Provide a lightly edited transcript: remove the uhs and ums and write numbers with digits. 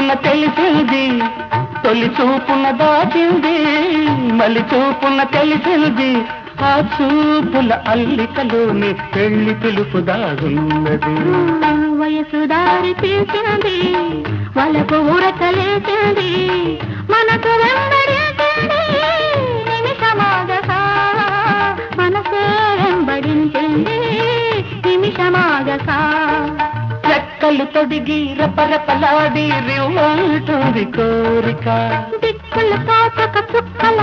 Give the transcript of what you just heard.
చూపున తెలిసింది, తొలి చూపున దాచింది, మలి చూపున తెలిసింది, ఆ చూపుల అల్లికలోని పెళ్లి పిలుపు దాగున్నది. వయసు దారి తీసింది, వాళ్ళకు ఊరకలేసింది, మనకు వెంబడించింది నిమిషమాగసా, మనసే వెంబడించింది నిమిషమాగసా. రెక్కలు తొడిగి రపరపలాడి రివ్వంటుంది కోరిక, దిక్కులు తాచక చుక్కల